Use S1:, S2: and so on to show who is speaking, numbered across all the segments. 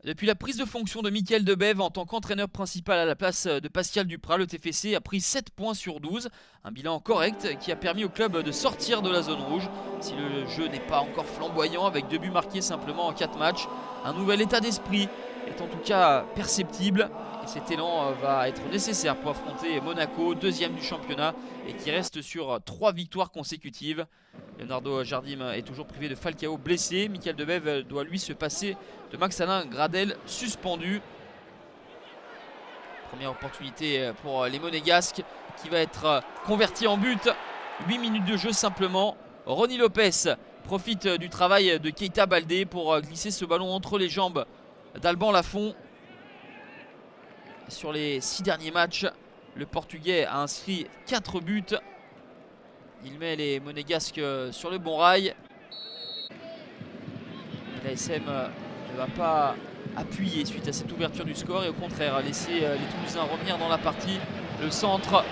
S1: Depuis la prise de fonction de Michael Debève en tant qu'entraîneur principal à la place de Pascal Duprat, le TFC a pris 7 points sur 12. Un bilan correct qui a permis au club de sortir de la zone rouge. Si le jeu n'est pas encore flamboyant avec 2 buts marqués simplement en 4 matchs, un nouvel état d'esprit est en tout cas perceptible. Et cet élan va être nécessaire pour affronter Monaco, deuxième du championnat et qui reste sur 3 victoires consécutives. Leonardo Jardim est toujours privé de Falcao blessé. Michael Debève doit lui se passer de Max-Alain Gradel suspendu. Première opportunité pour les Monégasques qui va être converti en but. 8 minutes de jeu simplement. Ronny Lopez profite du travail de Keita Baldé pour glisser ce ballon entre les jambes d'Alban Lafont. Sur les 6 derniers matchs, le Portugais a inscrit 4 buts. Il met les Monégasques sur le bon rail. L'ASM ne va pas appuyer suite à cette ouverture du score et au contraire laisser les Toulousains revenir dans la partie. Le centre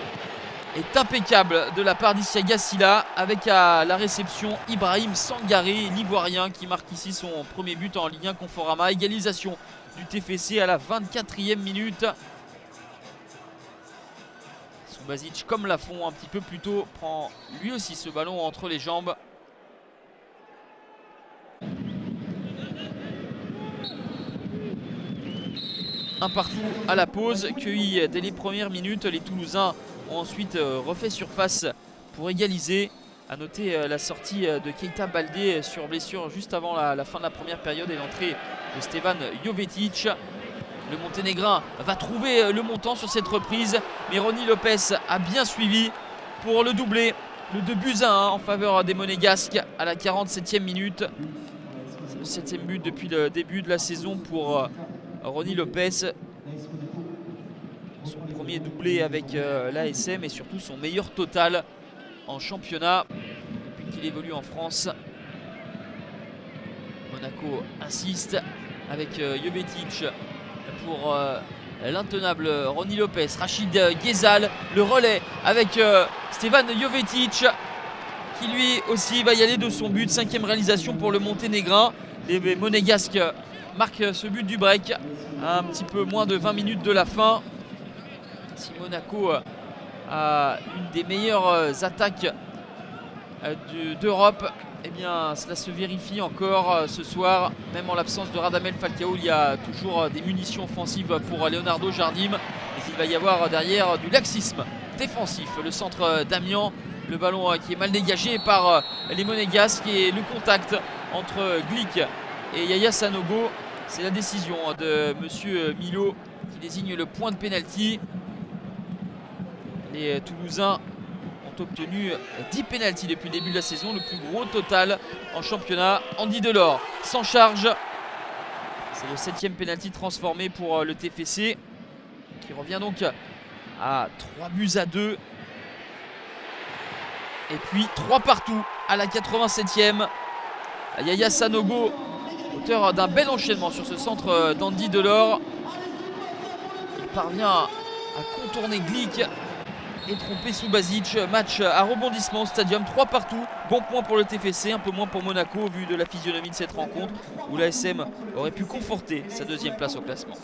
S1: est impeccable de la part d'Isiaga Silla avec à la réception Ibrahim Sangaré, l'Ivoirien qui marque ici son premier but en Ligue 1 Conforama. Égalisation du TFC à la 24e minute. Subasic, comme Lafont un petit peu plus tôt, prend lui aussi ce ballon entre les jambes. Un partout à la pause, cueilli dès les premières minutes. Les Toulousains ont ensuite refait surface pour égaliser. A noter la sortie de Keita Baldé sur blessure juste avant la fin de la première période et l'entrée de Stevan Jovetic. Le Monténégrin va trouver le montant sur cette reprise, mais Ronny Lopez a bien suivi pour le doubler. Le 2-1 en faveur des Monégasques à la 47e minute. C'est le 7e but depuis le début de la saison pour Ronny Lopez. Son premier doublé avec l'ASM et surtout son meilleur total en championnat depuis qu'il évolue en France. Monaco insiste avec Jovetic pour l'intenable Ronny Lopez. Rachid Ghezal, le relais avec Stevan Jovetic qui lui aussi va y aller de son but. 5e réalisation pour le Monténégrin. Les Monégasques marquent ce but du break à un petit peu moins de 20 minutes de la fin. Si Monaco a une des meilleures attaques d'Europe, eh bien cela se vérifie encore ce soir. Même en l'absence de Radamel Falcao, il y a toujours des munitions offensives pour Leonardo Jardim. Mais il va y avoir derrière du laxisme défensif. Le centre d'Amiens, le ballon qui est mal dégagé par les Monégasques et le contact entre Glick et Yaya Sanogo. C'est la décision de monsieur Milo qui désigne le point de pénalty. Les Toulousains ont obtenu 10 pénaltys depuis le début de la saison, le plus gros total en championnat. Andy Delors s'en charge. C'est le 7e pénalty transformé pour le TFC qui revient donc à 3-2. Et puis 3 partout à la 87e. Yaya Sanogo, auteur d'un bel enchaînement sur ce centre d'Andy Delors. Il parvient à contourner Glick et tromper Subasic. Match à rebondissement au stadium, 3 partout. Bon point pour le TFC, un peu moins pour Monaco au vu de la physionomie de cette rencontre où l'ASM aurait pu conforter sa 2e place au classement.